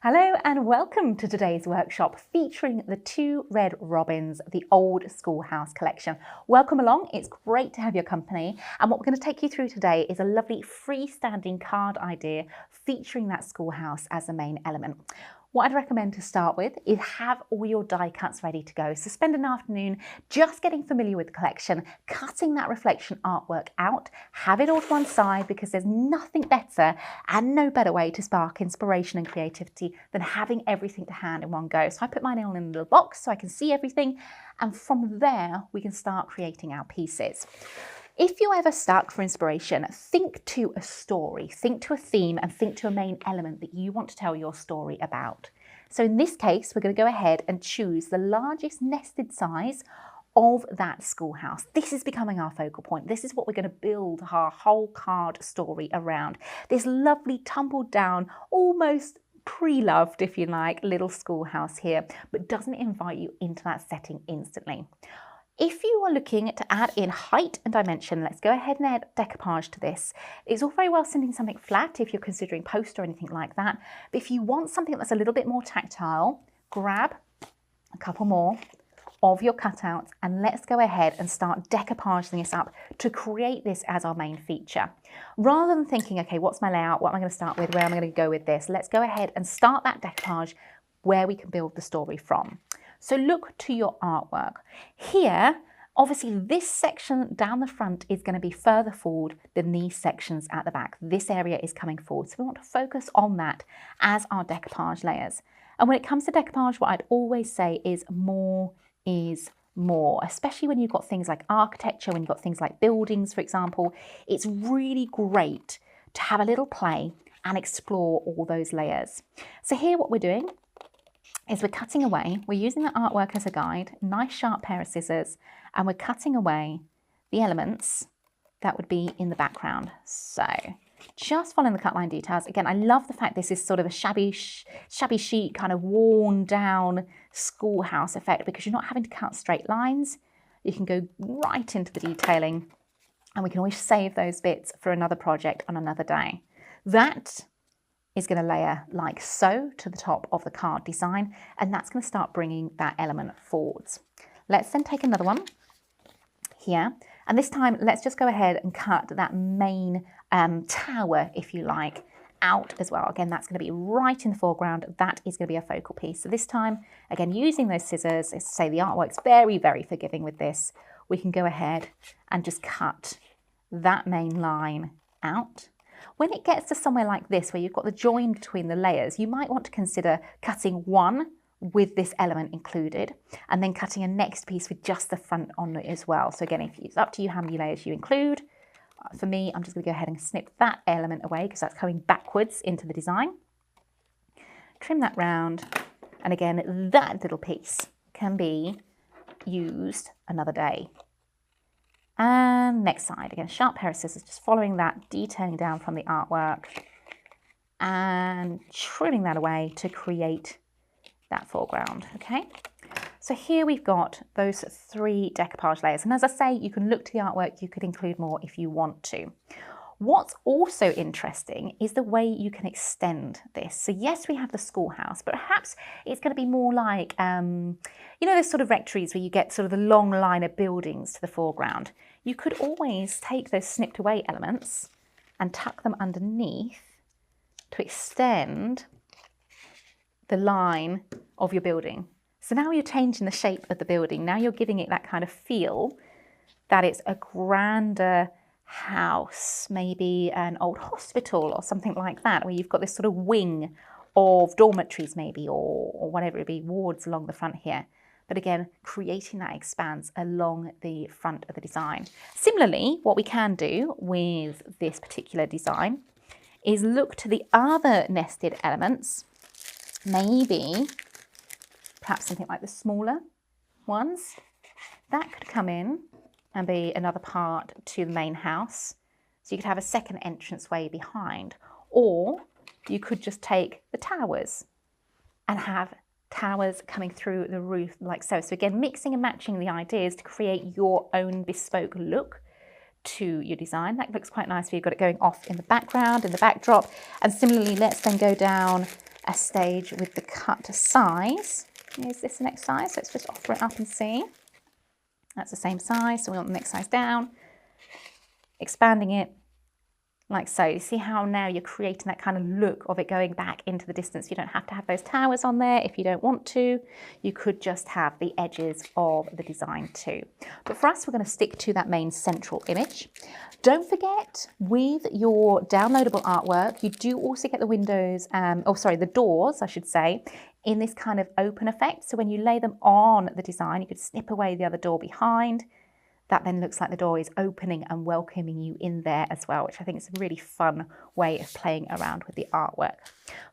Hello and welcome to today's workshop featuring the Two Red Robins, the Old Schoolhouse collection. Welcome along, it's great to have your company, and what we're going to take you through today is a lovely freestanding card idea featuring that schoolhouse as the main element. What I'd recommend to start with is have all your die cuts ready to go. So spend an afternoon just getting familiar with the collection, cutting that reflection artwork out, have it all to one side because there's nothing better and no better way to spark inspiration and creativity than having everything to hand in one go. So I put mine all in a little box so I can see everything, and from there we can start creating our pieces. If you're ever stuck for inspiration, think to a story, think to a theme, and think to a main element that you want to tell your story about. So in this case, we're going to go ahead and choose the largest nested size of that schoolhouse. This is becoming our focal point. This is what we're going to build our whole card story around. This lovely tumbled down, almost pre-loved, if you like, little schoolhouse here, but doesn't invite you into that setting instantly. If you are looking to add in height and dimension, let's go ahead and add decoupage to this. It's all very well sending something flat if you're considering poster or anything like that. But if you want something that's a little bit more tactile, grab a couple more of your cutouts and let's go ahead and start decoupaging this up to create this as our main feature. Rather than thinking, okay, what's my layout? What am I going to start with? Where am I going to go with this? Let's go ahead and start that decoupage where we can build the story from. So look to your artwork. Here, obviously this section down the front is going to be further forward than these sections at the back. This area is coming forward. So we want to focus on that as our decoupage layers. And when it comes to decoupage, what I'd always say is more is more, especially when you've got things like architecture, when you've got things like buildings, for example. It's really great to have a little play and explore all those layers. So here what we're doing is we're cutting away, we're using the artwork as a guide, nice sharp pair of scissors, and we're cutting away the elements that would be in the background. So just following the cut line details. Again, I love the fact this is sort of a shabby chic, kind of worn down schoolhouse effect because you're not having to cut straight lines. You can go right into the detailing, and we can always save those bits for another project on another day. That is going to layer like so to the top of the card design, and that's going to start bringing that element forwards. Let's then take another one here, and this time let's just go ahead and cut that main tower, if you like, out as well. Again, that's going to be right in the foreground. That is going to be a focal piece. So this time, again, using those scissors, as I say, the artwork's very, very forgiving with this. We can go ahead and just cut that main line out. When it gets to somewhere like this, where you've got the join between the layers, you might want to consider cutting one with this element included, and then cutting a next piece with just the front on it as well. So again, it's up to you how many layers you include. For me, I'm just going to go ahead and snip that element away because that's coming backwards into the design. Trim that round, and again, that little piece can be used another day. And next side, again, sharp pair of scissors, just following that, detailing down from the artwork and trimming that away to create that foreground, okay? So here we've got those three decoupage layers. And as I say, you can look to the artwork, you could include more if you want to. What's also interesting is the way you can extend this. So yes, we have the schoolhouse, but perhaps it's going to be more like, you know, those sort of rectories where you get sort of the long line of buildings to the foreground. You could always take those snipped away elements and tuck them underneath to extend the line of your building. So now you're changing the shape of the building. Now you're giving it that kind of feel that it's a grander house, maybe an old hospital or something like that, where you've got this sort of wing of dormitories maybe, or whatever it be, wards along the front here. But again, creating that expanse along the front of the design. Similarly, what we can do with this particular design is look to the other nested elements, maybe perhaps something like the smaller ones. That could come in and be another part to the main house. So you could have a second entranceway behind, or you could just take the towers and have towers coming through the roof like so. So again, mixing and matching the ideas to create your own bespoke look to your design. That looks quite nice. You've got it going off in the background, in the backdrop. And similarly, let's then go down a stage with the cut size. Is this the next size? Let's just offer it up and see. That's the same size, so we want the next size down. Expanding it like so. You see how now you're creating that kind of look of it going back into the distance. You don't have to have those towers on there if you don't want to. You could just have the edges of the design too. But for us, we're going to stick to that main central image. Don't forget, with your downloadable artwork, you do also get the windows, the doors, I should say, in this kind of open effect. So when you lay them on the design, you could snip away the other door behind. That then looks like the door is opening and welcoming you in there as well, which I think is a really fun way of playing around with the artwork.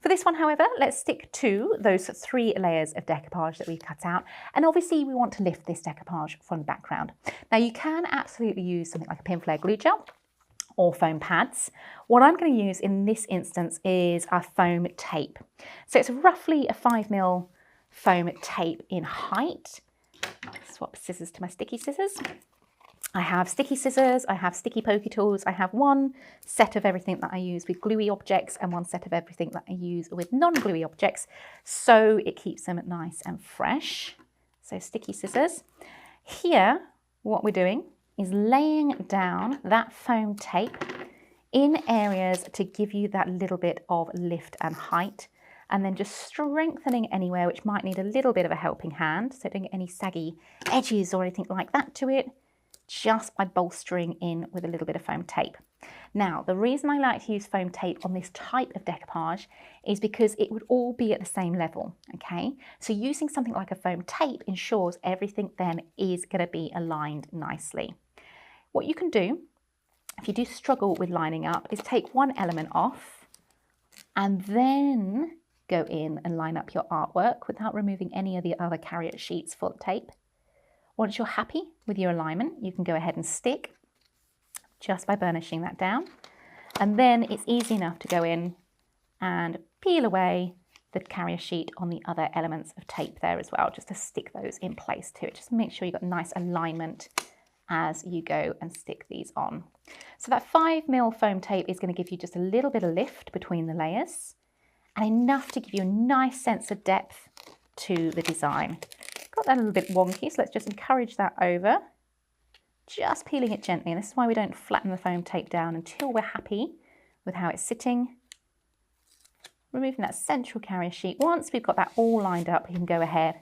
For this one, however, let's stick to those 3 layers of decoupage that we've cut out. And obviously we want to lift this decoupage from the background. Now you can absolutely use something like a pin flare glue gel or foam pads. What I'm going to use in this instance is our foam tape. So it's roughly a 5mm foam tape in height. Swap scissors to my sticky scissors. I have sticky scissors, I have sticky pokey tools, I have one set of everything that I use with gluey objects and one set of everything that I use with non-gluey objects, so it keeps them nice and fresh. So sticky scissors. Here, what we're doing is laying down that foam tape in areas to give you that little bit of lift and height, and then just strengthening anywhere which might need a little bit of a helping hand, so don't get any saggy edges or anything like that to it, just by bolstering in with a little bit of foam tape. Now, the reason I like to use foam tape on this type of decoupage is because it would all be at the same level, okay? So using something like a foam tape ensures everything then is going to be aligned nicely. What you can do, if you do struggle with lining up, is take one element off and then go in and line up your artwork without removing any of the other carrier sheets for the tape. Once you're happy with your alignment, you can go ahead and stick just by burnishing that down. And then it's easy enough to go in and peel away the carrier sheet on the other elements of tape there as well, just to stick those in place too. Just make sure you've got nice alignment as you go and stick these on. So that 5mm foam tape is going to give you just a little bit of lift between the layers and enough to give you a nice sense of depth to the design. Got that a little bit wonky, so let's just encourage that over. Just peeling it gently, and this is why we don't flatten the foam tape down until we're happy with how it's sitting. Removing that central carrier sheet. Once we've got that all lined up, you can go ahead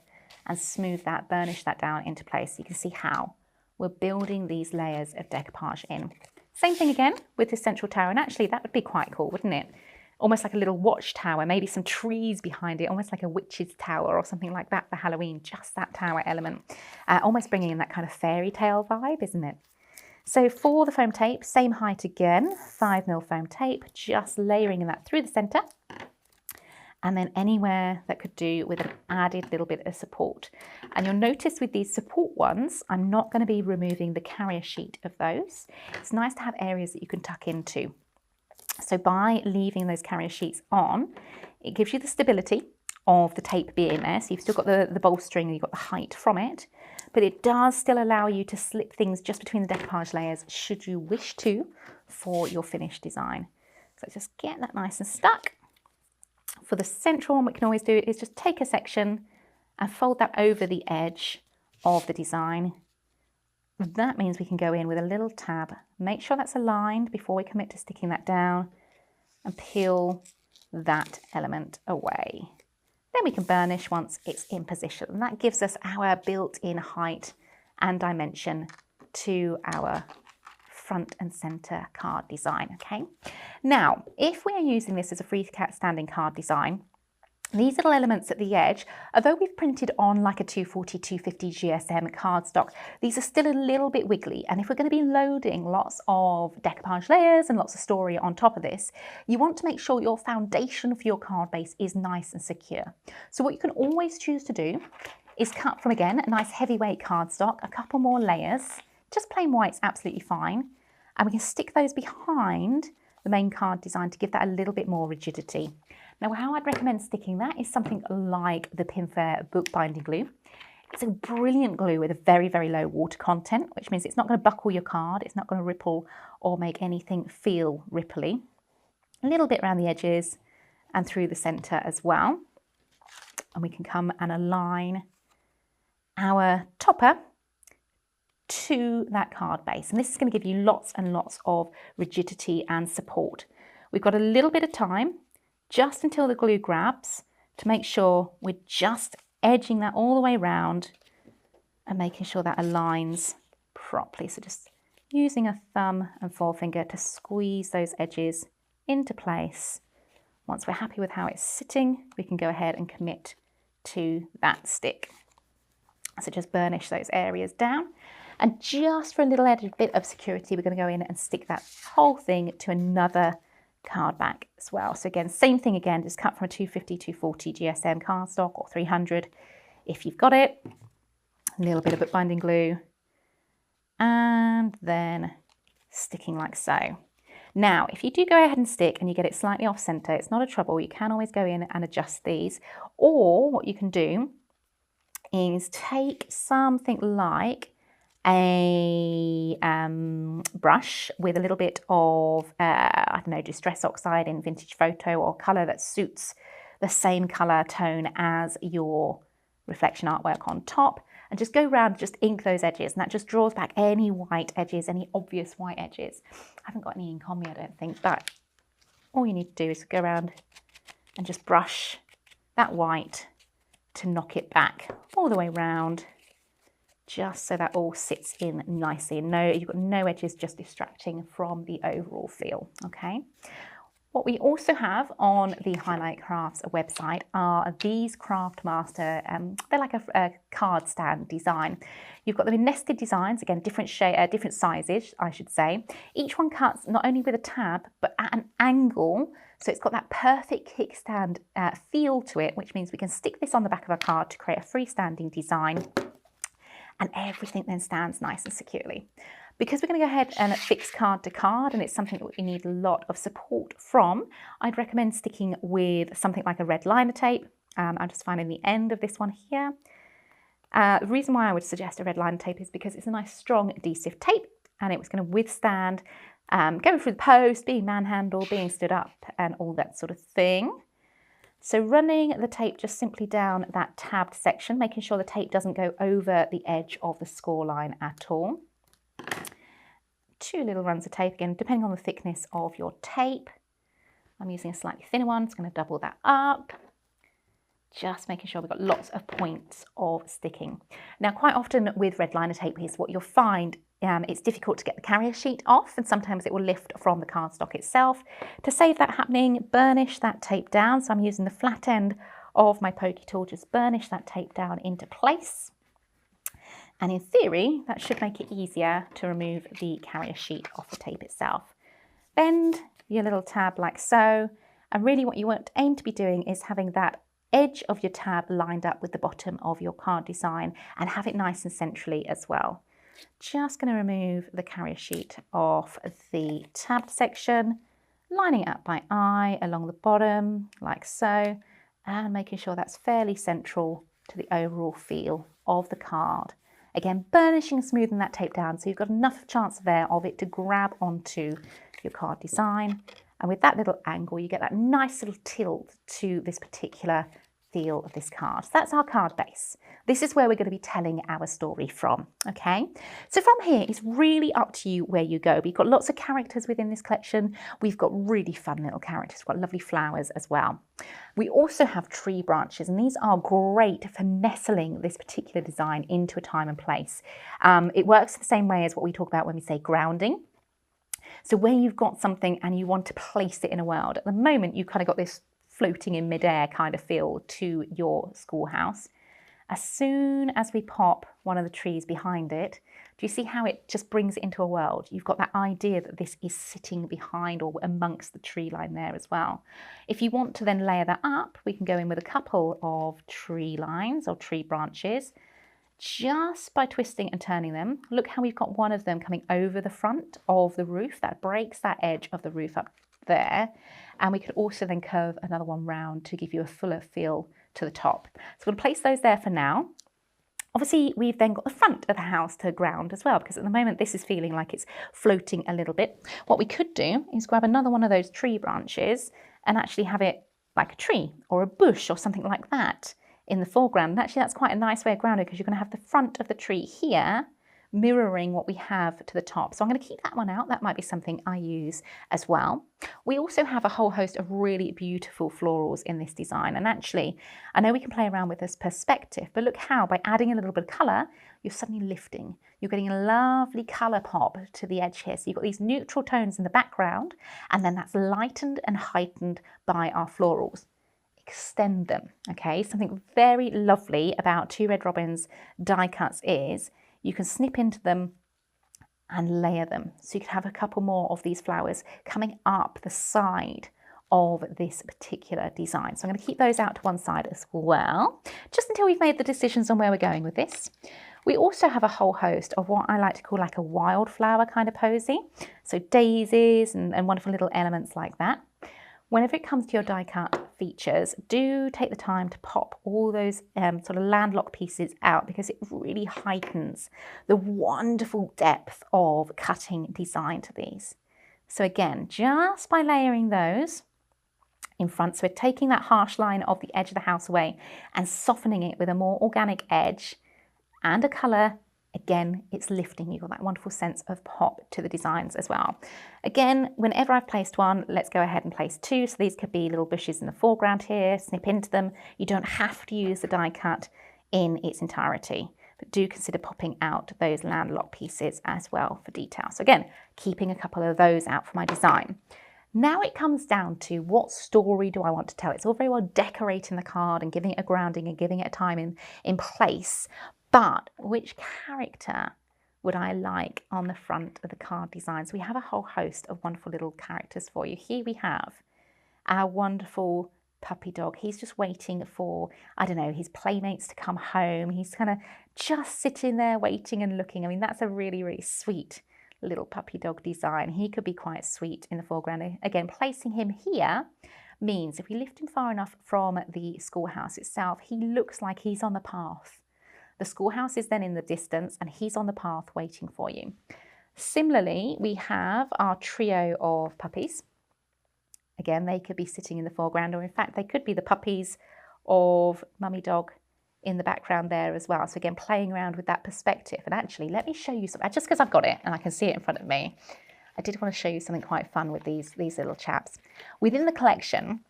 and smooth that, burnish that down into place. You can see how we're building these layers of decoupage in. Same thing again with the central tower, and actually that would be quite cool, wouldn't it? Almost like a little watchtower, maybe some trees behind it, almost like a witch's tower or something like that for Halloween, just that tower element. Almost bringing in that kind of fairy tale vibe, isn't it? So for the foam tape, same height again, 5mm foam tape, just layering that through the centre. And then anywhere that could do with an added little bit of support. And you'll notice with these support ones, I'm not going to be removing the carrier sheet of those. It's nice to have areas that you can tuck into. So by leaving those carrier sheets on, it gives you the stability of the tape being there. So you've still got the bolstering and you've got the height from it, but it does still allow you to slip things just between the decoupage layers should you wish to for your finished design. So just get that nice and stuck. For the central one, what we can always do is just take a section and fold that over the edge of the design. That means we can go in with a little tab, make sure that's aligned before we commit to sticking that down, and peel that element away. Then we can burnish once it's in position. And that gives us our built-in height and dimension to our front and center card design, okay? Now, if we are using this as a freestanding card design, these little elements at the edge, although we've printed on like a 240, 250 GSM cardstock, these are still a little bit wiggly. And if we're going to be loading lots of decoupage layers and lots of story on top of this, you want to make sure your foundation for your card base is nice and secure. So what you can always choose to do is cut from, again, a nice heavyweight cardstock, a couple more layers, just plain white's absolutely fine. And we can stick those behind the main card design to give that a little bit more rigidity. Now, how I'd recommend sticking that is something like the Pinfair bookbinding glue. It's a brilliant glue with a very, very low water content, which means it's not going to buckle your card, it's not going to ripple or make anything feel ripply. A little bit around the edges, and through the centre as well. And we can come and align our topper to that card base. And this is going to give you lots and lots of rigidity and support. We've got a little bit of time, just until the glue grabs, to make sure we're just edging that all the way around and making sure that aligns properly. So just using a thumb and forefinger to squeeze those edges into place. Once we're happy with how it's sitting, we can go ahead and commit to that stick. So just burnish those areas down. And just for a little added bit of security, we're going to go in and stick that whole thing to another card back as well. So again, same thing again, just cut from a 250, 240 GSM cardstock or 300 if you've got it. A little bit of bookbinding glue. And then sticking like so. Now, if you do go ahead and stick and you get it slightly off center, it's not a trouble. You can always go in and adjust these. Or what you can do is take something like a brush with a little bit of, I don't know, Distress Oxide in Vintage Photo, or colour that suits the same colour tone as your reflection artwork on top, and just go around, just ink those edges, and that just draws back any white edges, any obvious white edges. I haven't got any ink on me, I don't think, but all you need to do is go around and just brush that white to knock it back all the way around, just so that all sits in nicely. And no, you've got no edges just distracting from the overall feel, okay? What we also have on the Highlight Crafts website are these Craftmaster, they're like a card stand design. You've got them in nested designs, again, different sizes, I should say. Each one cuts not only with a tab, but at an angle, so it's got that perfect kickstand feel to it, which means we can stick this on the back of a card to create a freestanding design, and everything then stands nice and securely. Because we're going to go ahead and fix card to card, and it's something that we need a lot of support from, I'd recommend sticking with something like a red liner tape. I'm just finding the end of this one here. The reason why I would suggest a red liner tape is because it's a nice strong adhesive tape, and it was going to withstand going through the post, being manhandled, being stood up, and all that sort of thing. So running the tape just simply down that tabbed section, making sure the tape doesn't go over the edge of the score line at all. 2 little runs of tape, again, depending on the thickness of your tape. I'm using a slightly thinner one, it's going to double that up. Just making sure we've got lots of points of sticking. Now, quite often with red liner tape is what you'll find, it's difficult to get the carrier sheet off, and sometimes it will lift from the cardstock itself. To save that happening, burnish that tape down. So I'm using the flat end of my pokey tool, just burnish that tape down into place. And in theory, that should make it easier to remove the carrier sheet off the tape itself. Bend your little tab like so. And really what you want to aim to be doing is having that edge of your tab lined up with the bottom of your card design, and have it nice and centrally as well. Just going to remove the carrier sheet off the tabbed section, lining it up by eye along the bottom like so, and making sure that's fairly central to the overall feel of the card. Again, burnishing and smoothing that tape down so you've got enough chance there of it to grab onto your card design. And with that little angle, you get that nice little tilt to this particular feel of this card. So that's our card base. This is where we're going to be telling our story from, okay? So from here, it's really up to you where you go. We've got lots of characters within this collection. We've got really fun little characters. We've got lovely flowers as well. We also have tree branches, and these are great for nestling this particular design into a time and place. It works the same way as what we talk about when we say grounding. So where you've got something and you want to place it in a world, at the moment you've kind of got this floating in midair kind of feel to your schoolhouse. As soon as we pop one of the trees behind it, do you see how it just brings it into a world? You've got that idea that this is sitting behind or amongst the tree line there as well. If you want to then layer that up, we can go in with a couple of tree lines or tree branches, just by twisting and turning them. Look how we've got one of them coming over the front of the roof. That breaks that edge of the roof up there. And we could also then curve another one round to give you a fuller feel to the top. So we'll place those there for now. Obviously, we've then got the front of the house to ground as well, because at the moment this is feeling like it's floating a little bit. What we could do is grab another one of those tree branches and actually have it like a tree or a bush or something like that in the foreground. And actually that's quite a nice way of grounding because you're going to have the front of the tree here mirroring what we have to the top. So I'm going to keep that one out. That might be something I use as well. We also have a whole host of really beautiful florals in this design. And actually, I know we can play around with this perspective, but look how by adding a little bit of colour, you're suddenly lifting. You're getting a lovely colour pop to the edge here. So you've got these neutral tones in the background, and then that's lightened and heightened by our florals. Extend them, okay? Something very lovely about Two Red Robins die cuts is you can snip into them and layer them. So you could have a couple more of these flowers coming up the side of this particular design. So I'm going to keep those out to one side as well, just until we've made the decisions on where we're going with this. We also have a whole host of what I like to call like a wildflower kind of posy. So daisies and wonderful little elements like that. Whenever it comes to your die cut features, do take the time to pop all those sort of landlocked pieces out because it really heightens the wonderful depth of cutting design to these. So again, just by layering those in front, so we're taking that harsh line of the edge of the house away and softening it with a more organic edge and a colour. Again, it's lifting. You've got that wonderful sense of pop to the designs as well. Again, whenever I've placed one, let's go ahead and place two. So these could be little bushes in the foreground here, snip into them. You don't have to use the die cut in its entirety, but do consider popping out those landlocked pieces as well for detail. So again, keeping a couple of those out for my design. Now it comes down to what story do I want to tell? It's all very well decorating the card and giving it a grounding and giving it a time in place. But which character would I like on the front of the card designs? We have a whole host of wonderful little characters for you. Here we have our wonderful puppy dog. He's just waiting for, I don't know, his playmates to come home. He's kind of just sitting there waiting and looking. I mean, that's a really, really sweet little puppy dog design. He could be quite sweet in the foreground. Again, placing him here means if we lift him far enough from the schoolhouse itself, he looks like he's on the path. The schoolhouse is then in the distance and he's on the path waiting for you. Similarly, we have our trio of puppies. Again, they could be sitting in the foreground, or in fact, they could be the puppies of Mummy Dog in the background there as well. So again, playing around with that perspective. And actually, let me show you something, just because I've got it and I can see it in front of me. I did want to show you something quite fun with these little chaps. Within the collection,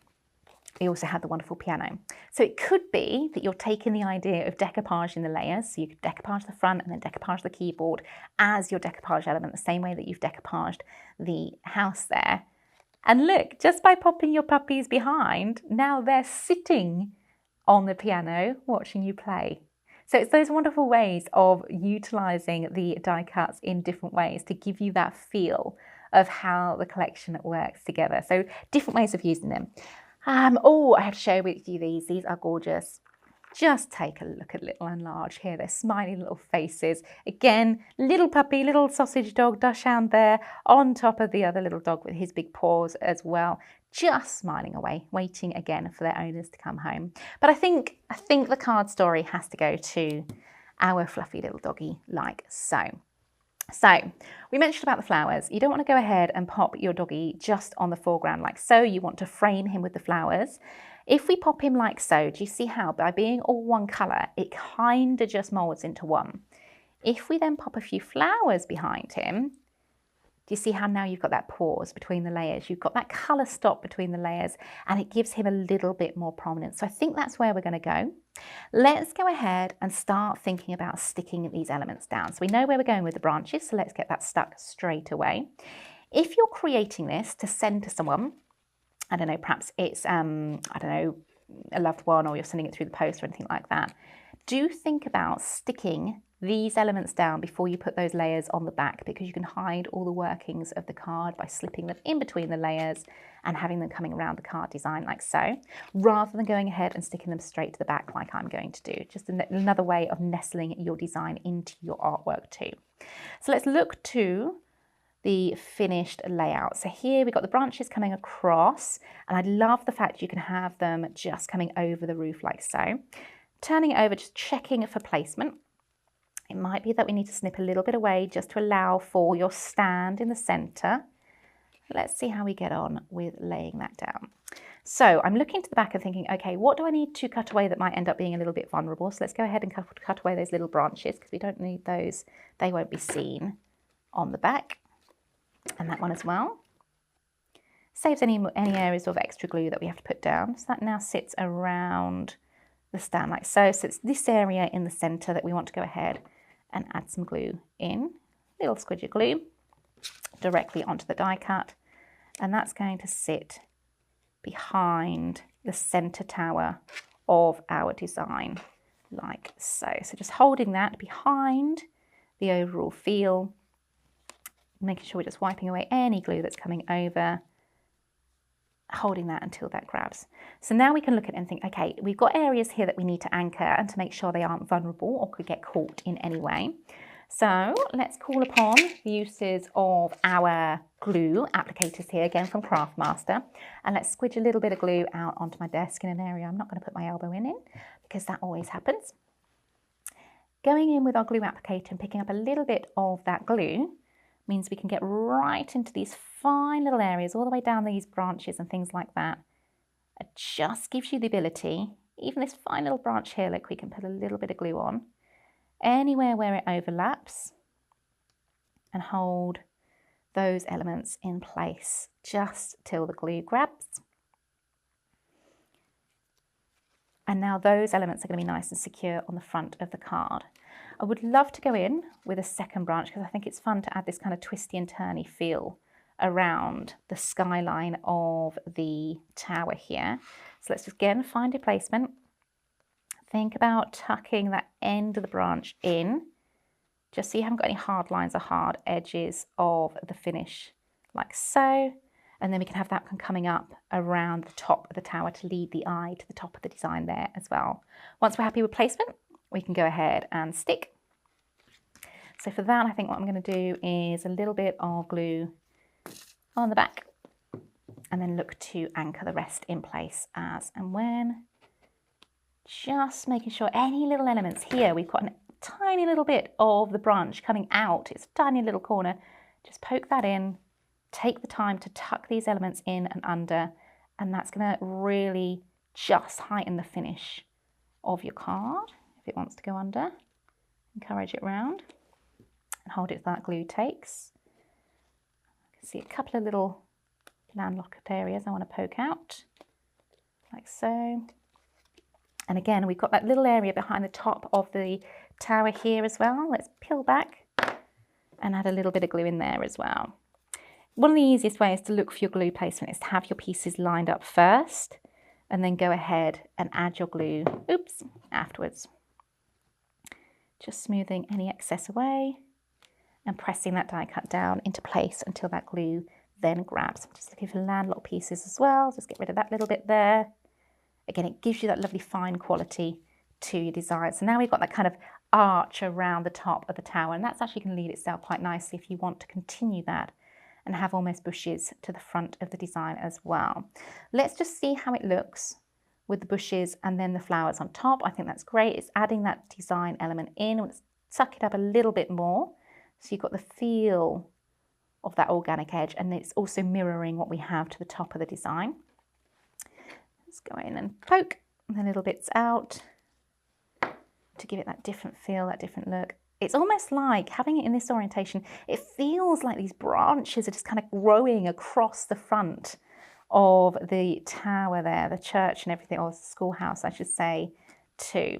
we also have the wonderful piano. So it could be that you're taking the idea of decoupaging the layers. So you could decoupage the front and then decoupage the keyboard as your decoupage element, the same way that you've decoupaged the house there. And look, just by popping your puppies behind, now they're sitting on the piano watching you play. So it's those wonderful ways of utilising the die cuts in different ways to give you that feel of how the collection works together. So different ways of using them. Oh, I have to share with you these. These are gorgeous. Just take a look at Little and Large here. They're smiling little faces. Again, little puppy, little sausage dog, Dachshund there, on top of the other little dog with his big paws as well. Just smiling away, waiting again for their owners to come home. But I think the card story has to go to our fluffy little doggy like so. So we mentioned about the flowers. You don't want to go ahead and pop your doggy just on the foreground like so. You want to frame him with the flowers. If we pop him like so, do you see how by being all one colour, it kind of just moulds into one. If we then pop a few flowers behind him, do you see how now you've got that pause between the layers? You've got that colour stop between the layers and it gives him a little bit more prominence. So I think that's where we're going to go. Let's go ahead and start thinking about sticking these elements down. So we know where we're going with the branches, so let's get that stuck straight away. If you're creating this to send to someone, I don't know, perhaps it's, I don't know, a loved one, or you're sending it through the post or anything like that, do think about sticking these elements down before you put those layers on the back, because you can hide all the workings of the card by slipping them in between the layers and having them coming around the card design like so, rather than going ahead and sticking them straight to the back like I'm going to do. Just another way of nestling your design into your artwork too. So let's look to the finished layout. So here we've got the branches coming across, and I love the fact you can have them just coming over the roof like so. Turning it over, just checking for placement. It might be that we need to snip a little bit away just to allow for your stand in the centre. Let's see how we get on with laying that down. So I'm looking to the back and thinking, okay, what do I need to cut away that might end up being a little bit vulnerable? So let's go ahead and cut away those little branches because we don't need those. They won't be seen on the back. And that one as well. Saves any areas of extra glue that we have to put down. So that now sits around the stand like so. So it's this area in the center that we want to go ahead and add some glue in. Little squidge of glue directly onto the die cut. And that's going to sit behind the center tower of our design like so. So just holding that behind the overall feel, making sure we're just wiping away any glue that's coming over, holding that until that grabs. So now we can look at it and think, okay, we've got areas here that we need to anchor and to make sure they aren't vulnerable or could get caught in any way. So let's call upon the uses of our glue applicators here, again from Craftmaster, and let's squidge a little bit of glue out onto my desk in an area I'm not going to put my elbow in because that always happens. Going in with our glue applicator and picking up a little bit of that glue means we can get right into these fine little areas all the way down these branches and things like that. It just gives you the ability, even this fine little branch here, look, we can put a little bit of glue on, anywhere where it overlaps, and hold those elements in place just till the glue grabs. And now those elements are going to be nice and secure on the front of the card. I would love to go in with a second branch because I think it's fun to add this kind of twisty and turny feel around the skyline of the tower here. So let's just again find a placement. Think about tucking that end of the branch in, just so you haven't got any hard lines or hard edges of the finish, like so. And then we can have that one coming up around the top of the tower to lead the eye to the top of the design there as well. Once we're happy with placement, we can go ahead and stick. So for that, I think what I'm going to do is a little bit of glue on the back and then look to anchor the rest in place as and when. Just making sure any little elements here, we've got a tiny little bit of the branch coming out. It's a tiny little corner. Just poke that in, take the time to tuck these elements in and under, and that's going to really just heighten the finish of your card. If it wants to go under, encourage it round and hold it as that glue takes. I can see a couple of little landlocked areas I want to poke out, like so. And again, we've got that little area behind the top of the tower here as well. Let's peel back and add a little bit of glue in there as well. One of the easiest ways to look for your glue placement is to have your pieces lined up first and then go ahead and add your glue, afterwards. Just smoothing any excess away and pressing that die cut down into place until that glue then grabs. I'm just looking for landlocked pieces as well. Just get rid of that little bit there. Again, it gives you that lovely fine quality to your design. So now we've got that kind of arch around the top of the tower, and that's actually going to lead itself quite nicely if you want to continue that and have almost bushes to the front of the design as well. Let's just see how it looks with the bushes and then the flowers on top. I think that's great. It's adding that design element in. Let's suck it up a little bit more so you've got the feel of that organic edge, and it's also mirroring what we have to the top of the design. Let's go in and poke the little bits out to give it that different feel, that different look. It's almost like having it in this orientation, it feels like these branches are just kind of growing across the front of the tower there, the church and everything, or the schoolhouse, I should say, too.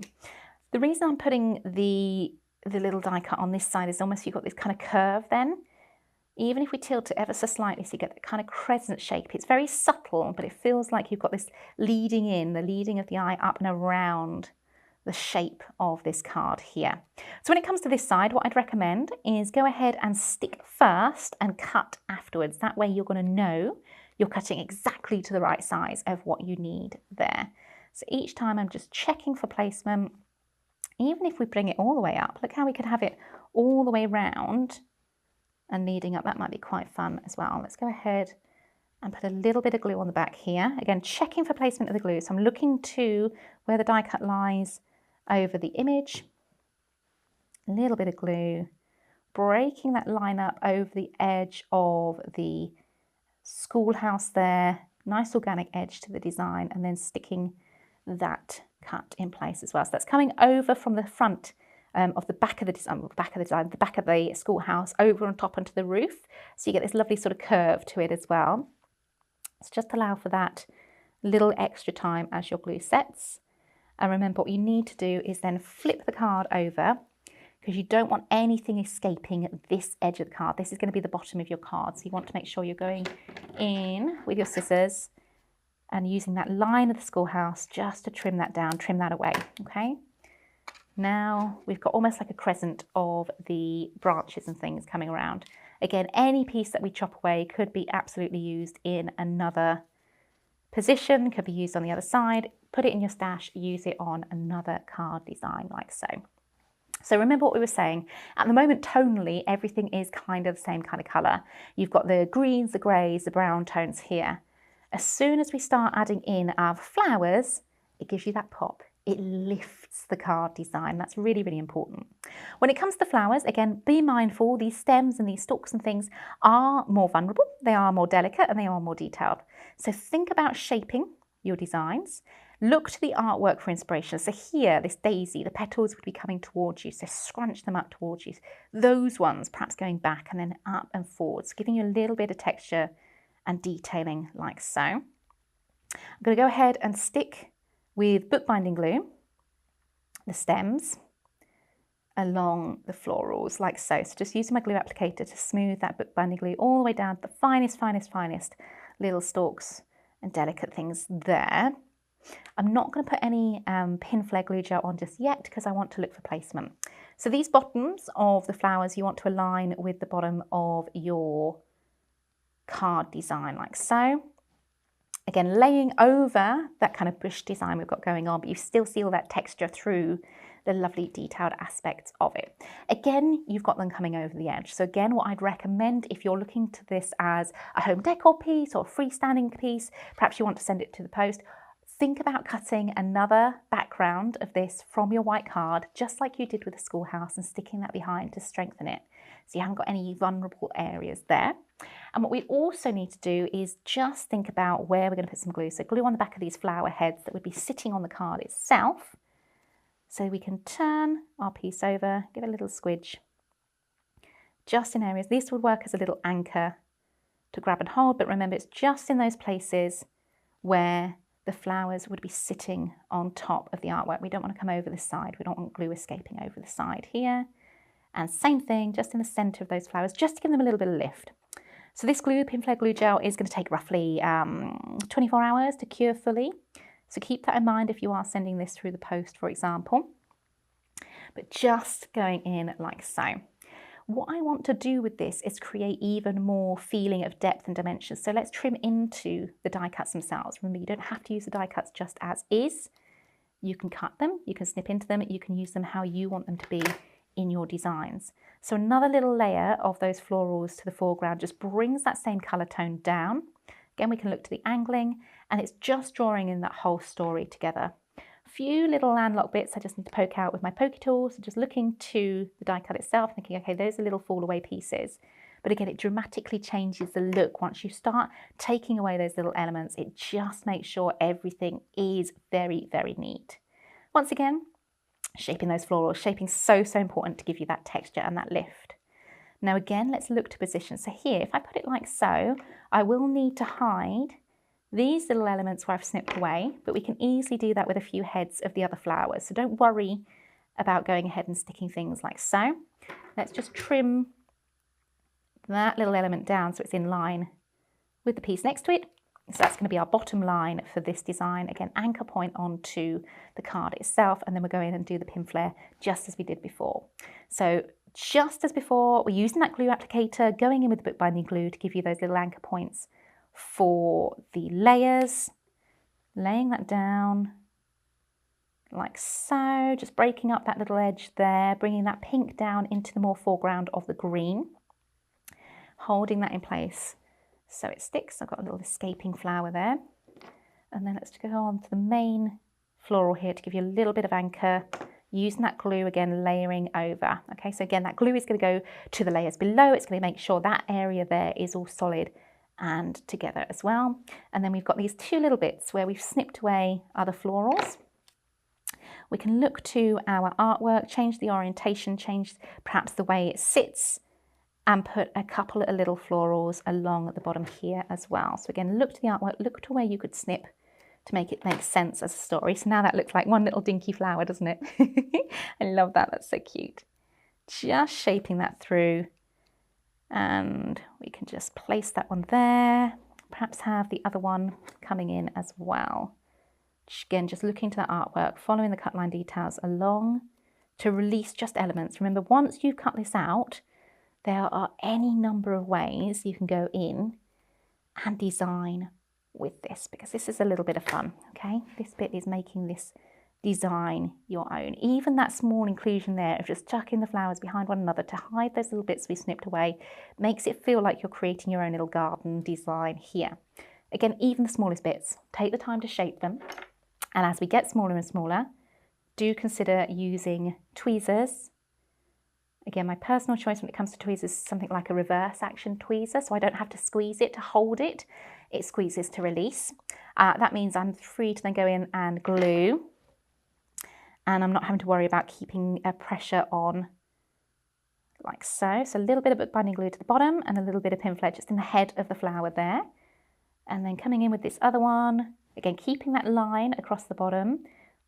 The reason I'm putting the little die cut on this side is almost you've got this kind of curve then. Even if we tilt it ever so slightly, so you get that kind of crescent shape. It's very subtle, but it feels like you've got this leading in, the leading of the eye up and around the shape of this card here. So when it comes to this side, what I'd recommend is go ahead and stick first and cut afterwards. That way you're going to know you're cutting exactly to the right size of what you need there. So each time I'm just checking for placement. Even if we bring it all the way up, look how we could have it all the way round and leading up. That might be quite fun as well. Let's go ahead and put a little bit of glue on the back here. Again, checking for placement of the glue. So I'm looking to where the die cut lies over the image. A little bit of glue, breaking that line up over the edge of the schoolhouse there, nice organic edge to the design, and then sticking that cut in place as well. So that's coming over from the front of the back of the design, the back of the schoolhouse over on top onto the roof. So you get this lovely sort of curve to it as well. So just allow for that little extra time as your glue sets. And remember, what you need to do is then flip the card over, because you don't want anything escaping this edge of the card. This is going to be the bottom of your card. So you want to make sure you're going in with your scissors and using that line of the schoolhouse just to trim that down, trim that away, okay? Now we've got almost like a crescent of the branches and things coming around. Again, any piece that we chop away could be absolutely used in another position, could be used on the other side. Put it in your stash, use it on another card design like so. So remember what we were saying, at the moment tonally everything is kind of the same kind of colour. You've got the greens, the greys, the brown tones here. As soon as we start adding in our flowers, it gives you that pop. It lifts the card design. That's really, really important. When it comes to flowers, again, be mindful, these stems and these stalks and things are more vulnerable, they are more delicate, and they are more detailed. So think about shaping your designs. Look to the artwork for inspiration. So here, this daisy, the petals would be coming towards you, so scrunch them up towards you. Those ones perhaps going back and then up and forwards, giving you a little bit of texture and detailing like so. I'm going to go ahead and stick with bookbinding glue the stems along the florals like so. So just using my glue applicator to smooth that bookbinding glue all the way down to the finest, finest, finest little stalks and delicate things there. I'm not going to put any pin flare glue gel on just yet because I want to look for placement. So these bottoms of the flowers you want to align with the bottom of your card design like so. Again, laying over that kind of bush design we've got going on, but you still see all that texture through the lovely detailed aspects of it. Again, you've got them coming over the edge. So again, what I'd recommend if you're looking to this as a home decor piece or a freestanding piece, perhaps you want to send it to the post, think about cutting another background of this from your white card, just like you did with the schoolhouse, and sticking that behind to strengthen it. So you haven't got any vulnerable areas there. And what we also need to do is just think about where we're going to put some glue. So glue on the back of these flower heads that would be sitting on the card itself. So we can turn our piece over, give it a little squidge, just in areas. This would work as a little anchor to grab and hold, but remember it's just in those places where the flowers would be sitting on top of the artwork. We don't want to come over the side. We don't want glue escaping over the side here. And same thing, just in the center of those flowers, just to give them a little bit of lift. So this glue, pin flare glue gel, is going to take roughly 24 hours to cure fully. So keep that in mind if you are sending this through the post, for example. But just going in like so. What I want to do with this is create even more feeling of depth and dimension. So let's trim into the die cuts themselves. Remember, you don't have to use the die cuts just as is. You can cut them, you can snip into them, you can use them how you want them to be in your designs. So another little layer of those florals to the foreground just brings that same color tone down. Again, we can look to the angling, and it's just drawing in that whole story together. A few little landlocked bits I just need to poke out with my pokey tool. So just looking to the die cut itself, thinking, okay, those are little fall away pieces. But again, it dramatically changes the look. Once you start taking away those little elements, it just makes sure everything is very, very neat. Once again, shaping those florals, shaping so important to give you that texture and that lift. Now again, let's look to position. So here, if I put it like so, I will need to hide these little elements where I've snipped away, but we can easily do that with a few heads of the other flowers. So don't worry about going ahead and sticking things like so. Let's just trim that little element down so it's in line with the piece next to it. So that's going to be our bottom line for this design. Again, anchor point onto the card itself, and then we'll go in and do the pin flare just as we did before. So just as before, we're using that glue applicator, going in with the bookbinding glue to give you those little anchor points for the layers, laying that down like so, just breaking up that little edge there, bringing that pink down into the more foreground of the green, holding that in place so it sticks. I've got a little escaping flower there. And then let's go on to the main floral here to give you a little bit of anchor, using that glue again, layering over. Okay, so again, that glue is going to go to the layers below. It's going to make sure that area there is all solid and together as well. And then we've got these two little bits where we've snipped away other florals. We can look to our artwork, change the orientation, change perhaps the way it sits, and put a couple of little florals along at the bottom here as well. So again, look to the artwork, look to where you could snip to make it make sense as a story. So now that looks like one little dinky flower, doesn't it? I love that, that's so cute. Just shaping that through, and we can just place that one there. Perhaps have the other one coming in as well. Again, just looking to that artwork, following the cut line details along to release just elements. Remember, once you've cut this out, there are any number of ways you can go in and design with this, because this is a little bit of fun, okay? This bit is making this design your own. Even that small inclusion there of just tucking the flowers behind one another to hide those little bits we snipped away makes it feel like you're creating your own little garden design here. Again, even the smallest bits, take the time to shape them. And as we get smaller and smaller, do consider using tweezers. Again, my personal choice when it comes to tweezers is something like a reverse action tweezer, so I don't have to squeeze it to hold it. It squeezes to release. That means I'm free to then go in and glue, and I'm not having to worry about keeping a pressure on like so. So a little bit of bookbinding glue to the bottom and a little bit of Pinflair just in the head of the flower there. And then coming in with this other one, again, keeping that line across the bottom,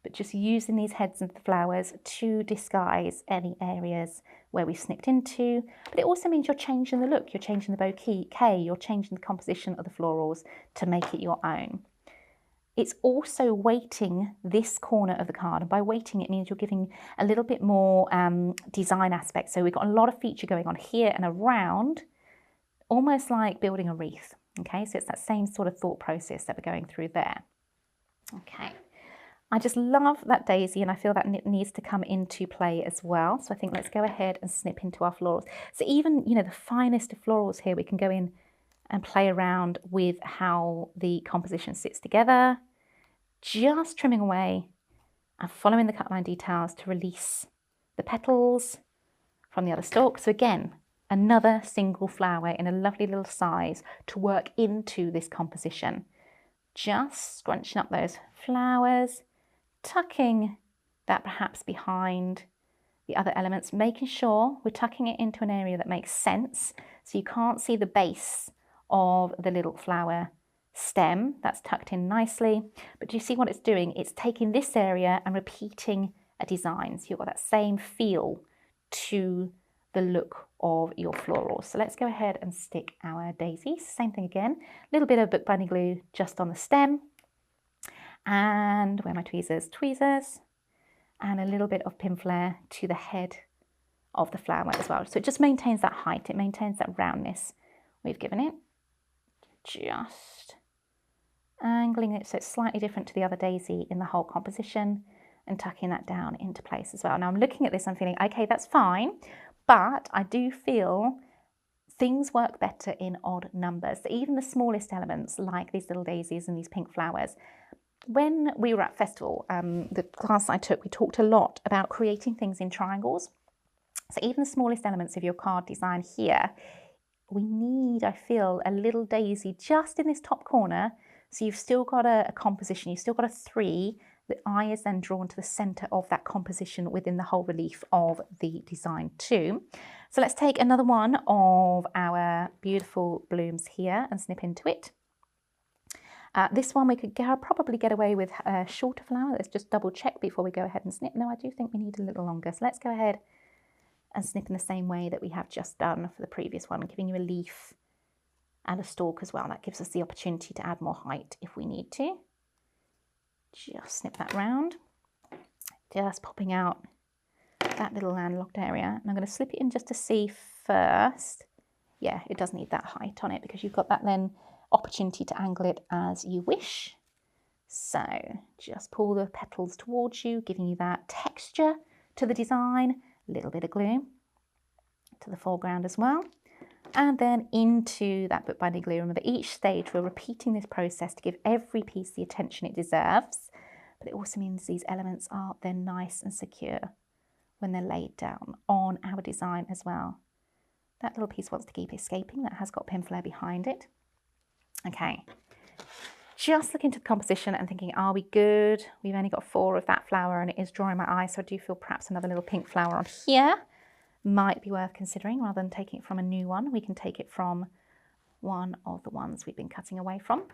but just using these heads of the flowers to disguise any areas where we've snipped into. But it also means you're changing the look, you're changing the bouquet, you're changing the composition of the florals to make it your own. It's also weighting this corner of the card, and by weighting it means you're giving a little bit more design aspect. So we've got a lot of feature going on here and around, almost like building a wreath. Okay, so it's that same sort of thought process that we're going through there. Okay. I just love that daisy, and I feel that it needs to come into play as well. So I think let's go ahead and snip into our florals. So even, you know, the finest of florals here, we can go in and play around with how the composition sits together, just trimming away and following the cut line details to release the petals from the other stalk. So again, another single flower in a lovely little size to work into this composition. Just scrunching up those flowers, tucking that perhaps behind the other elements, making sure we're tucking it into an area that makes sense. So you can't see the base of the little flower stem, that's tucked in nicely. But do you see what it's doing? It's taking this area and repeating a design. So you've got that same feel to the look of your florals. So let's go ahead and stick our daisies. Same thing again, a little bit of bookbinding glue just on the stem. And where are my tweezers? Tweezers. And a little bit of Pinflair to the head of the flower as well. So it just maintains that height, it maintains that roundness we've given it. Just angling it so it's slightly different to the other daisy in the whole composition and tucking that down into place as well. Now I'm looking at this, I'm feeling, okay, that's fine, but I do feel things work better in odd numbers. So even the smallest elements like these little daisies and these pink flowers, when we were at festival, the class I took, we talked a lot about creating things in triangles. So even the smallest elements of your card design here, we need, I feel, a little daisy just in this top corner. So you've still got a composition, you've still got a 3. The eye is then drawn to the center of that composition within the whole relief of the design too. So let's take another one of our beautiful blooms here and snip into it. This one we could probably get away with a shorter flower. Let's just double check before we go ahead and snip. No, I do think we need a little longer. So let's go ahead and snip in the same way that we have just done for the previous one, giving you a leaf and a stalk as well. That gives us the opportunity to add more height if we need to. Just snip that round, just popping out that little landlocked area. And I'm going to slip it in just to see first. Yeah, it does need that height on it because you've got that then opportunity to angle it as you wish. So just pull the petals towards you, giving you that texture to the design, a little bit of glue to the foreground as well. And then into that bookbinding glue. Remember, each stage we're repeating this process to give every piece the attention it deserves, but it also means these elements are then nice and secure when they're laid down on our design as well. That little piece wants to keep escaping, that has got Pinflair behind it. Okay, just looking to the composition and thinking, are we good? We've only got 4 of that flower and it is drawing my eye, so I do feel perhaps another little pink flower on here might be worth considering. Rather than taking it from a new one, we can take it from one of the ones we've been cutting away from.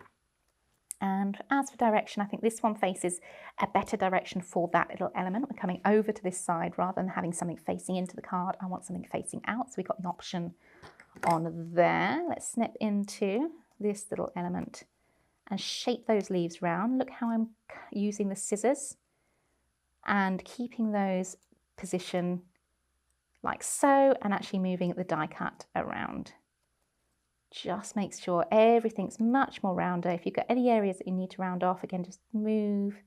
And as for direction, I think this one faces a better direction for that little element. We're coming over to this side rather than having something facing into the card. I want something facing out, so we've got the option on there. Let's snip into this little element and shape those leaves round. Look how I'm using the scissors and keeping those position like so, and actually moving the die cut around. Just makes sure everything's much more rounder. If you've got any areas that you need to round off, again, just move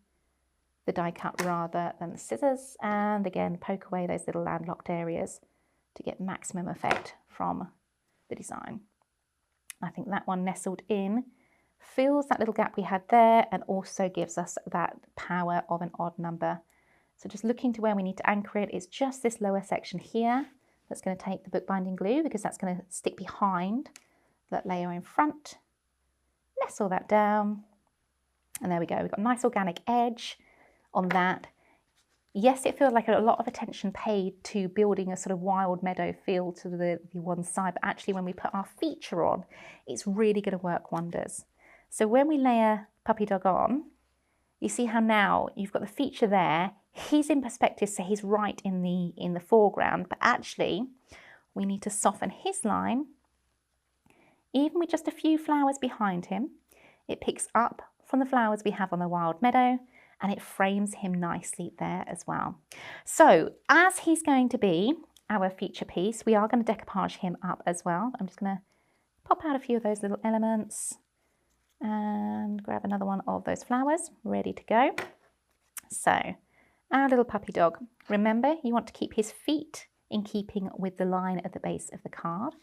the die cut rather than the scissors, and again, poke away those little landlocked areas to get maximum effect from the design. I think that one nestled in fills that little gap we had there and also gives us that power of an odd number. So just looking to where we need to anchor it, it's just this lower section here that's going to take the bookbinding glue, because that's going to stick behind that layer in front. Nestle that down, and there we go. We've got a nice organic edge on that. Yes, it feels like a lot of attention paid to building a sort of wild meadow feel to the one side, but actually when we put our feature on, it's really going to work wonders. So when we layer Puppy Dog on, you see how now you've got the feature there. He's in perspective, so he's right in the foreground, but actually we need to soften his line. Even with just a few flowers behind him, it picks up from the flowers we have on the wild meadow, and it frames him nicely there as well. So as he's going to be our feature piece, we are going to decoupage him up as well. I'm just going to pop out a few of those little elements and grab another one of those flowers, ready to go. So our little puppy dog, remember you want to keep his feet in keeping with the line at the base of the card.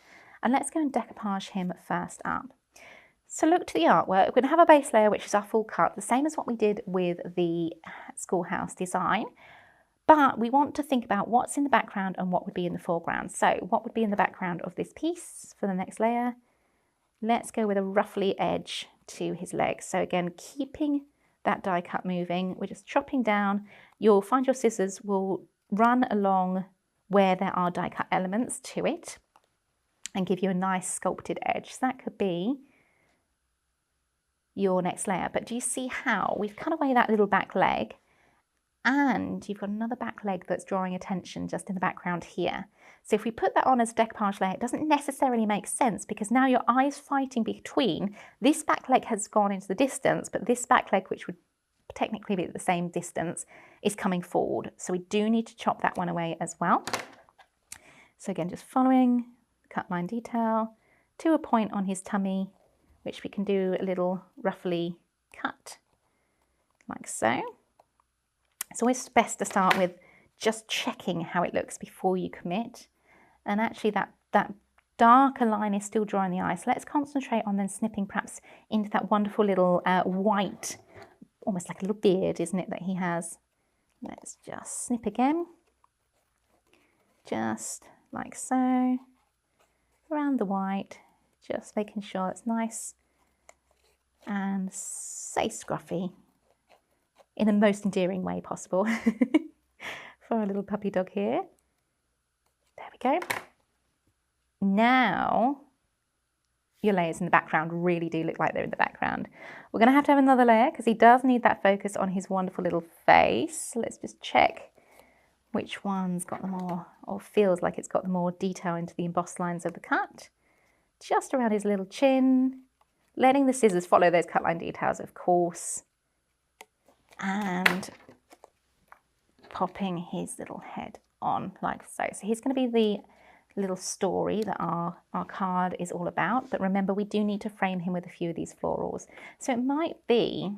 And let's go and decoupage him first up. So look to the artwork. We're going to have a base layer, which is our full cut, the same as what we did with the schoolhouse design. But we want to think about what's in the background and what would be in the foreground. So what would be in the background of this piece for the next layer? Let's go with a roughly edge to his legs. So again, keeping that die cut moving, we're just chopping down. You'll find your scissors will run along where there are die cut elements to it and give you a nice sculpted edge. So that could be your next layer. But do you see how we've cut away that little back leg, and you've got another back leg that's drawing attention just in the background here. So if we put that on as a decoupage layer, it doesn't necessarily make sense, because now your eye's fighting between this back leg has gone into the distance, but this back leg, which would technically be at the same distance, is coming forward. So we do need to chop that one away as well. So again, just following the cut line detail to a point on his tummy, which we can do a little roughly cut like so. It's always best to start with just checking how it looks before you commit. And actually that darker line is still drawing the eye. So let's concentrate on then snipping perhaps into that wonderful little white, almost like a little beard, isn't it, that he has. Let's just snip again, just like so, around the white, just making sure it's nice and say scruffy in the most endearing way possible for our little puppy dog here. There we go. Now your layers in the background really do look like they're in the background. We're going to have another layer because he does need that focus on his wonderful little face. So let's just check which one's got the more, or feels like it's got the more detail into the embossed lines of the cut. Just around his little chin, letting the scissors follow those cut line details, of course, and popping his little head on like so. So he's going to be the little story that our card is all about. But remember, we do need to frame him with a few of these florals. So it might be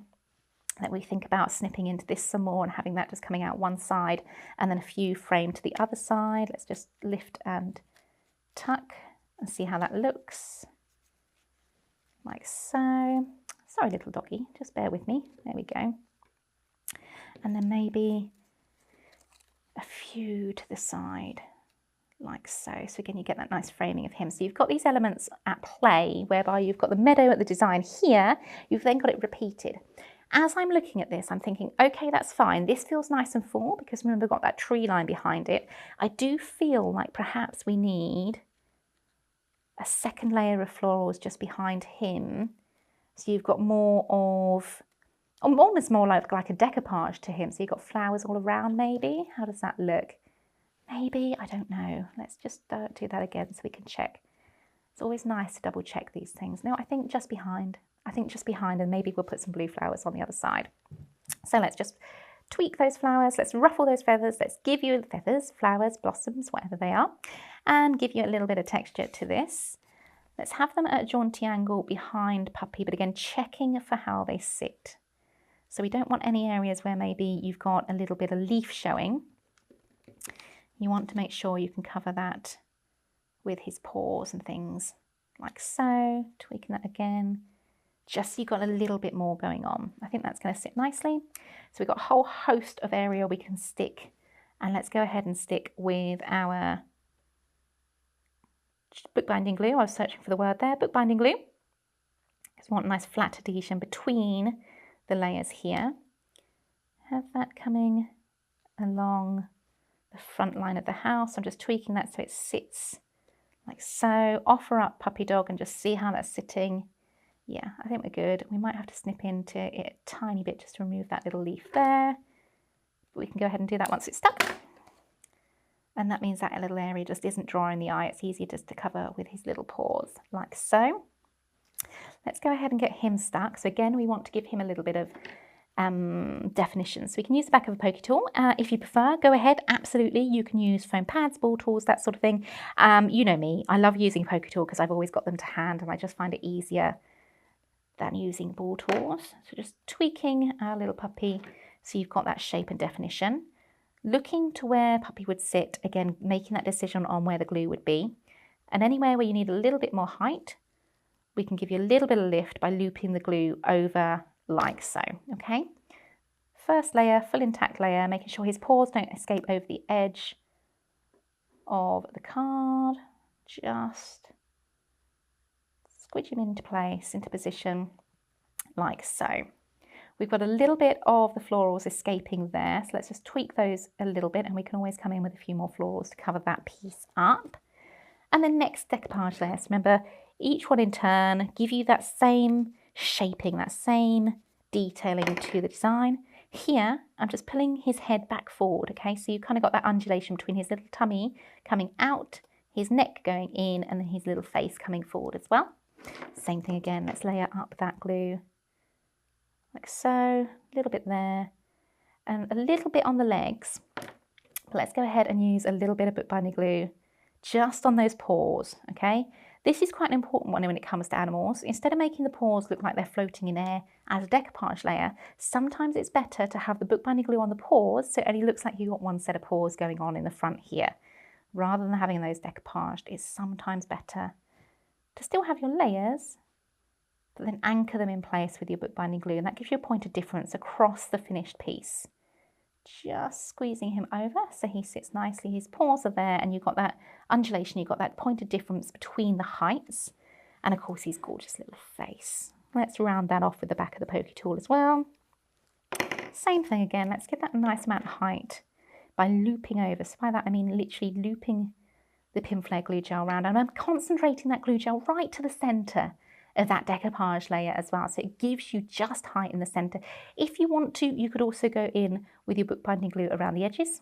that we think about snipping into this some more and having that just coming out one side and then a few framed to the other side. Let's just lift and tuck and see how that looks. Like so. Sorry, little doggy, just bear with me. There we go. And then maybe a few to the side, like so. So again, you get that nice framing of him. So you've got these elements at play whereby you've got the meadow at the design here, you've then got it repeated. As I'm looking at this, I'm thinking, okay, that's fine. This feels nice and full because remember we've got that tree line behind it. I do feel like perhaps we need a second layer of florals just behind him. So you've got more of, almost more like a decoupage to him. So you've got flowers all around maybe. How does that look? Maybe, I don't know. Let's just do that again so we can check. It's always nice to double check these things. No, I think just behind. And maybe we'll put some blue flowers on the other side. So let's just tweak those flowers. Let's ruffle those feathers. Let's give you feathers, flowers, blossoms, whatever they are, and give you a little bit of texture to this. Let's have them at a jaunty angle behind Puppy, but again, checking for how they sit. So we don't want any areas where maybe you've got a little bit of leaf showing. You want to make sure you can cover that with his paws and things like so. Tweaking that again, just so you've got a little bit more going on. I think that's going to sit nicely. So we've got a whole host of area we can stick, and let's go ahead and stick with our bookbinding glue. I was searching for the word there, bookbinding glue. Because we want a nice flat adhesion between the layers here. Have that coming along the front line of the house. I'm just tweaking that so it sits like so. Offer up Puppy Dog and just see how that's sitting. Yeah, I think we're good. We might have to snip into it a tiny bit just to remove that little leaf there. But we can go ahead and do that once it's stuck. And that means that little area just isn't drawing the eye. It's easier just to cover with his little paws, like so. Let's go ahead and get him stuck. So again, we want to give him a little bit of definition. So we can use the back of a poke tool. If you prefer, go ahead, absolutely. You can use foam pads, ball tools, that sort of thing. You know me, I love using poke tool because I've always got them to hand and I just find it easier than using ball tools. So just tweaking our little puppy so you've got that shape and definition. Looking to where Puppy would sit, again, making that decision on where the glue would be. And anywhere where you need a little bit more height, we can give you a little bit of lift by looping the glue over like so, okay? First layer, full intact layer, making sure his paws don't escape over the edge of the card. Just squidge him into place, into position, like so. We've got a little bit of the florals escaping there, so let's just tweak those a little bit, and we can always come in with a few more florals to cover that piece up. And the next decoupage layers, remember, each one in turn, give you that same shaping, that same detailing to the design. Here, I'm just pulling his head back forward, okay? So you've kind of got that undulation between his little tummy coming out, his neck going in, and then his little face coming forward as well. Same thing again, let's layer up that glue like so, a little bit there, and a little bit on the legs. But let's go ahead and use a little bit of bookbinding glue just on those paws, okay? This is quite an important one when it comes to animals. Instead of making the paws look like they're floating in air as a decoupage layer, sometimes it's better to have the bookbinding glue on the paws so it only looks like you've got one set of paws going on in the front here. Rather than having those decoupaged, it's sometimes better to still have your layers, but then anchor them in place with your bookbinding glue, and that gives you a point of difference across the finished piece. Just squeezing him over so he sits nicely, his paws are there, and you've got that undulation, you've got that point of difference between the heights, and of course his gorgeous little face. Let's round that off with the back of the pokey tool as well. Same thing again, let's give that a nice amount of height by looping over. So by that I mean literally looping the Pinflair glue gel around, and I'm concentrating that glue gel right to the centre of that decoupage layer as well, so it gives you just height in the centre. If you want to, you could also go in with your bookbinding glue around the edges.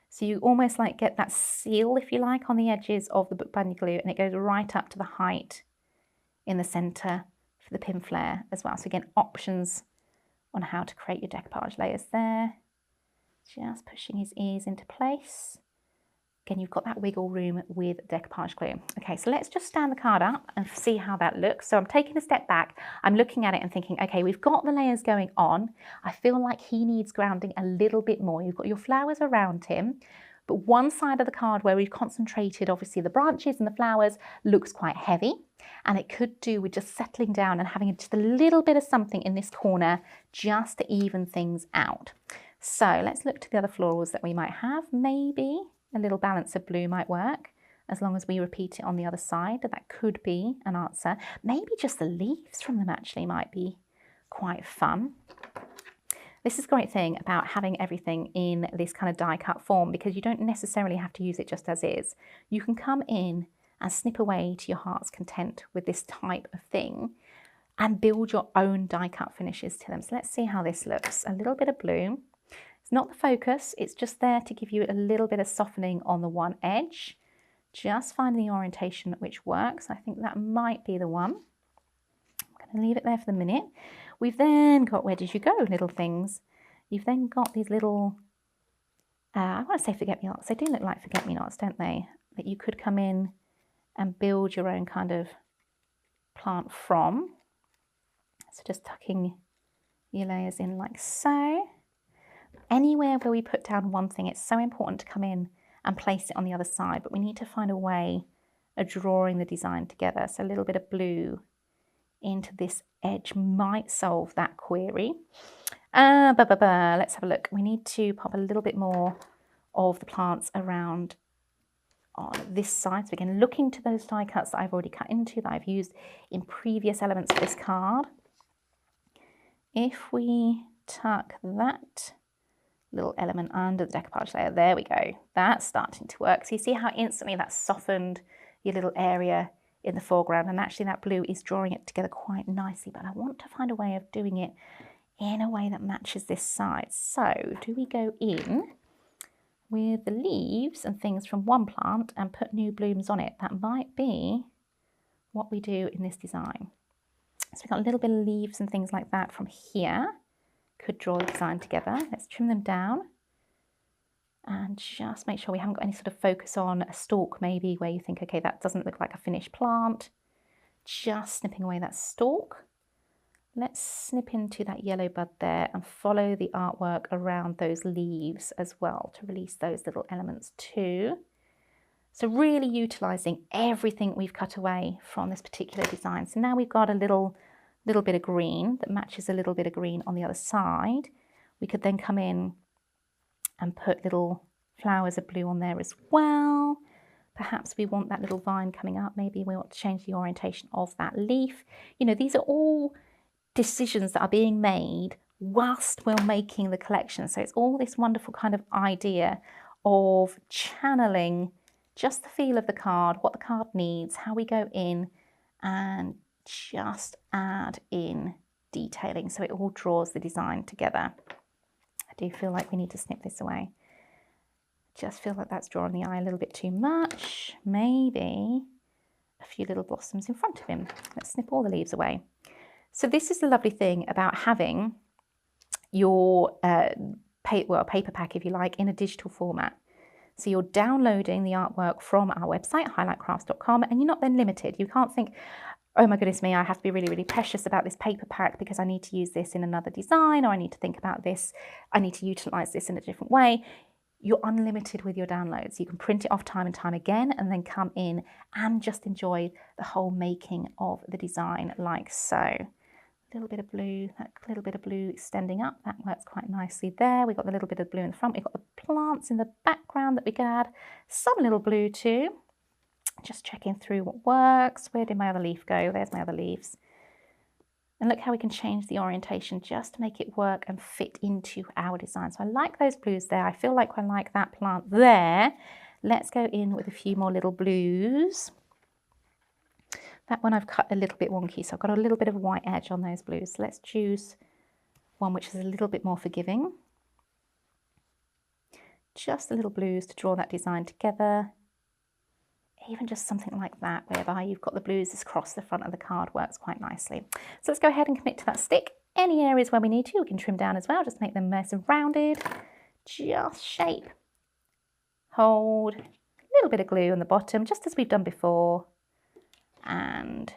So you almost like get that seal, if you like, on the edges of the bookbinding glue, and it goes right up to the height in the centre for the Pinflair as well. So again, options on how to create your decoupage layers there. Just pushing his ears into place. Again, you've got that wiggle room with decoupage glue. Okay, so let's just stand the card up and see how that looks. So I'm taking a step back, I'm looking at it and thinking, okay, we've got the layers going on. I feel like he needs grounding a little bit more. You've got your flowers around him, but one side of the card where we've concentrated, obviously the branches and the flowers, looks quite heavy, and it could do with just settling down and having just a little bit of something in this corner just to even things out. So let's look to the other florals that we might have. Maybe a little balance of blue might work, as long as we repeat it on the other side. That could be an answer. Maybe just the leaves from them actually might be quite fun. This is a great thing about having everything in this kind of die cut form, because you don't necessarily have to use it just as is. You can come in and snip away to your heart's content with this type of thing and build your own die cut finishes to them. So let's see how this looks. A little bit of blue. It's not the focus, it's just there to give you a little bit of softening on the one edge. Just find the orientation which works. I think that might be the one. I'm going to leave it there for the minute. We've then got, where did you go, little things? You've then got these little, I want to say forget-me-nots. They do look like forget-me-nots, don't they? That you could come in and build your own kind of plant from. So just tucking your layers in like so. Anywhere where we put down one thing, it's so important to come in and place it on the other side, but we need to find a way of drawing the design together. So a little bit of blue into this edge might solve that query. Let's have a look. We need to pop a little bit more of the plants around on this side. So again, looking to those die cuts that I've already cut into, that I've used in previous elements of this card. If we tuck that little element under the decoupage layer, there we go. That's starting to work. So you see how instantly that's softened your little area in the foreground, and actually that blue is drawing it together quite nicely, but I want to find a way of doing it in a way that matches this side. So do we go in with the leaves and things from one plant and put new blooms on it? That might be what we do in this design. So we've got a little bit of leaves and things like that from here. Could draw the design together. Let's trim them down and just make sure we haven't got any sort of focus on a stalk maybe where you think, okay, that doesn't look like a finished plant. Just snipping away that stalk. Let's snip into that yellow bud there and follow the artwork around those leaves as well to release those little elements too. So really utilising everything we've cut away from this particular design. So now we've got a little bit of green that matches a little bit of green on the other side. We could then come in and put little flowers of blue on there as well. Perhaps we want that little vine coming up. Maybe we want to change the orientation of that leaf. You know, these are all decisions that are being made whilst we're making the collection. So it's all this wonderful kind of idea of channeling just the feel of the card, what the card needs, how we go in and just add in detailing so it all draws the design together. I do feel like we need to snip this away. Just feel like that's drawing the eye a little bit too much. Maybe a few little blossoms in front of him. Let's snip all the leaves away. So this is the lovely thing about having your paper pack, if you like, in a digital format. So you're downloading the artwork from our website, highlightcrafts.com, and you're not then limited. You can't think, oh my goodness me, I have to be really, really precious about this paper pack because I need to use this in another design, or I need to think about this, I need to utilize this in a different way. You're unlimited with your downloads. You can print it off time and time again and then come in and just enjoy the whole making of the design like so. A little bit of blue, that little bit of blue extending up, that works quite nicely there. We've got the little bit of blue in the front. We've got the plants in the background that we can add some little blue to. Just checking through what works. Where did my other leaf go? There's my other leaves. And look how we can change the orientation just to make it work and fit into our design. So I like those blues there. I feel like I like that plant there. Let's go in with a few more little blues. That one I've cut a little bit wonky, so I've got a little bit of a white edge on those blues. So let's choose one which is a little bit more forgiving. Just the little blues to draw that design together. Even just something like that, whereby you've got the blues across the front of the card, works quite nicely. So let's go ahead and commit to that stick. Any areas where we need to, we can trim down as well, just make them nice and rounded. Just shape, hold, a little bit of glue on the bottom, just as we've done before, and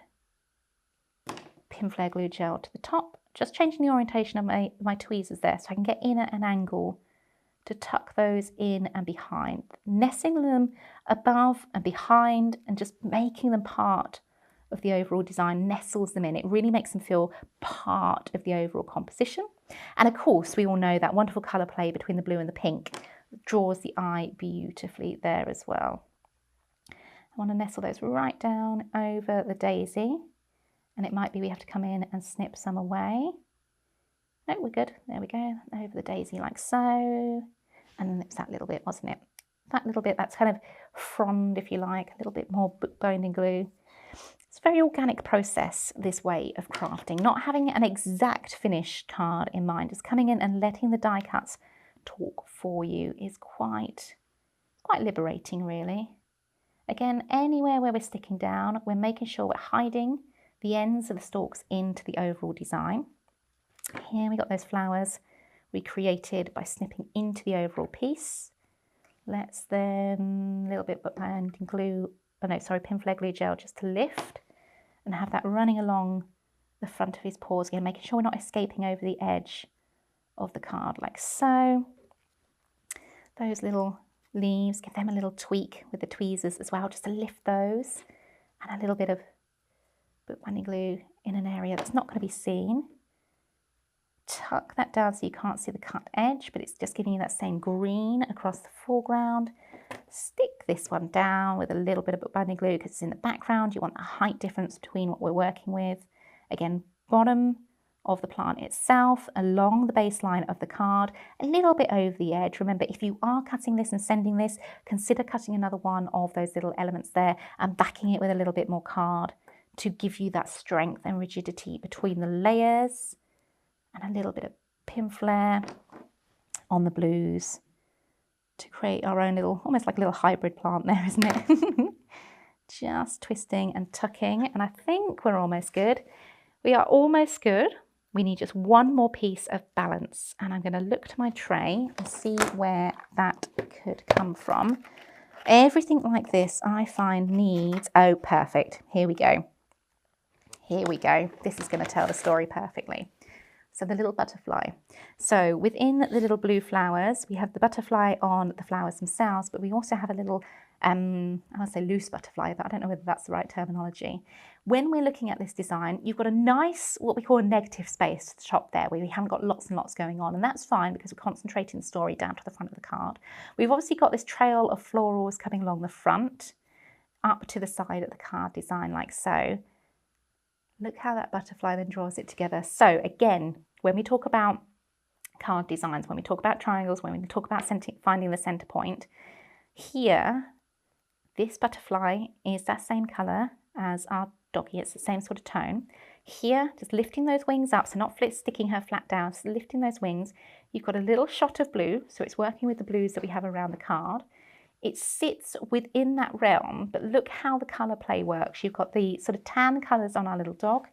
pin flare glue gel to the top. Just changing the orientation of my tweezers there so I can get in at an angle to tuck those in and behind, nesting them above and behind and just making them part of the overall design, nestles them in. It really makes them feel part of the overall composition. And of course, we all know that wonderful colour play between the blue and the pink. draws the eye beautifully there as well. I want to nestle those right down over the daisy, and it might be we have to come in and snip some away. No, we're good. There we go, over the daisy like so. And then it's that little bit, wasn't it? That little bit, that's kind of frond, if you like, a little bit more book binding glue. It's a very organic process, this way of crafting, not having an exact finished card in mind. Just coming in and letting the die cuts talk for you is quite liberating, really. Again, anywhere where we're sticking down, we're making sure we're hiding the ends of the stalks into the overall design. Here we got those flowers we created by snipping into the overall piece. Let's then, a little bit of binding glue, pin flare glue gel just to lift and have that running along the front of his paws again, making sure we're not escaping over the edge of the card like so. Those little leaves, give them a little tweak with the tweezers as well, just to lift those, and a little bit of bookbinding glue in an area that's not going to be seen. Tuck that down so you can't see the cut edge, but it's just giving you that same green across the foreground. Stick this one down with a little bit of bookbinding glue because it's in the background. You want a height difference between what we're working with. Again, bottom of the plant itself, along the baseline of the card, a little bit over the edge. Remember, if you are cutting this and sending this, consider cutting another one of those little elements there and backing it with a little bit more card to give you that strength and rigidity between the layers, and a little bit of pin flare on the blues to create our own little, almost like a little hybrid plant there, isn't it? Just twisting and tucking, and I think we're almost good. We are almost good. We need just one more piece of balance, and I'm going to look to my tray and see where that could come from. Everything like this I find needs, oh perfect, here we go. Here we go. This is going to tell the story perfectly. So the little butterfly. So within the little blue flowers, we have the butterfly on the flowers themselves, but we also have a little, I want to say loose butterfly, but I don't know whether that's the right terminology. When we're looking at this design, you've got a nice, what we call a negative space to the top there, where we haven't got lots and lots going on, and that's fine because we're concentrating the story down to the front of the card. We've obviously got this trail of florals coming along the front, up to the side of the card design like so. Look how that butterfly then draws it together. So again, when we talk about card designs, when we talk about triangles, when we talk about finding the center point, here, this butterfly is that same color as our doggy. It's the same sort of tone. Here, just lifting those wings up, so not sticking her flat down, so lifting those wings. You've got a little shot of blue, so it's working with the blues that we have around the card. It sits within that realm, but look how the colour play works. You've got the sort of tan colours on our little dog,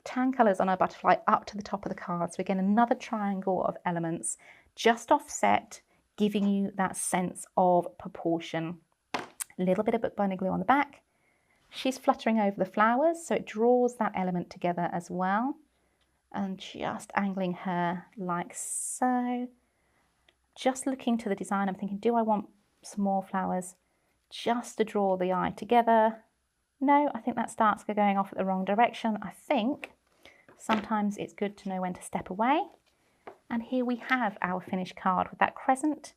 tan colours on our butterfly up to the top of the card. So again, another triangle of elements just offset, giving you that sense of proportion. A little bit of bookbinding glue on the back. She's fluttering over the flowers, so it draws that element together as well. And just angling her like so. Just looking to the design, I'm thinking, do I want some more flowers just to draw the eye together? No, I think that starts going off at the wrong direction. I think sometimes it's good to know when to step away. And here we have our finished card with that crescent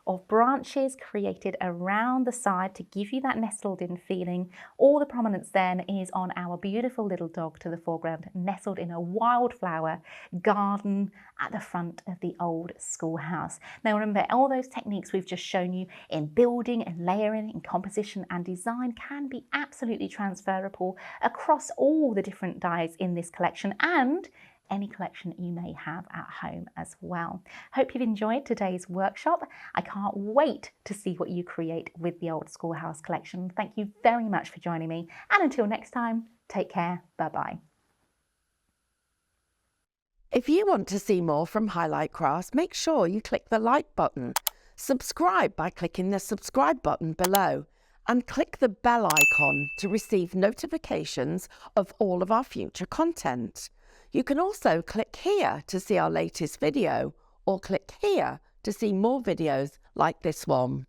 of branches created around the side to give you that nestled in feeling. All the prominence then is on our beautiful little dog to the foreground, nestled in a wildflower garden at the front of the old schoolhouse. Now remember, all those techniques we've just shown you in building and layering, in composition and design can be absolutely transferable across all the different dies in this collection and any collection you may have at home as well. Hope you've enjoyed today's workshop. I can't wait to see what you create with the Old Schoolhouse collection. Thank you very much for joining me, and until next time, take care. Bye-bye. If you want to see more from Highlight Crafts, make sure you click the like button. Subscribe by clicking the subscribe button below, and click the bell icon to receive notifications of all of our future content. You can also click here to see our latest video, or click here to see more videos like this one.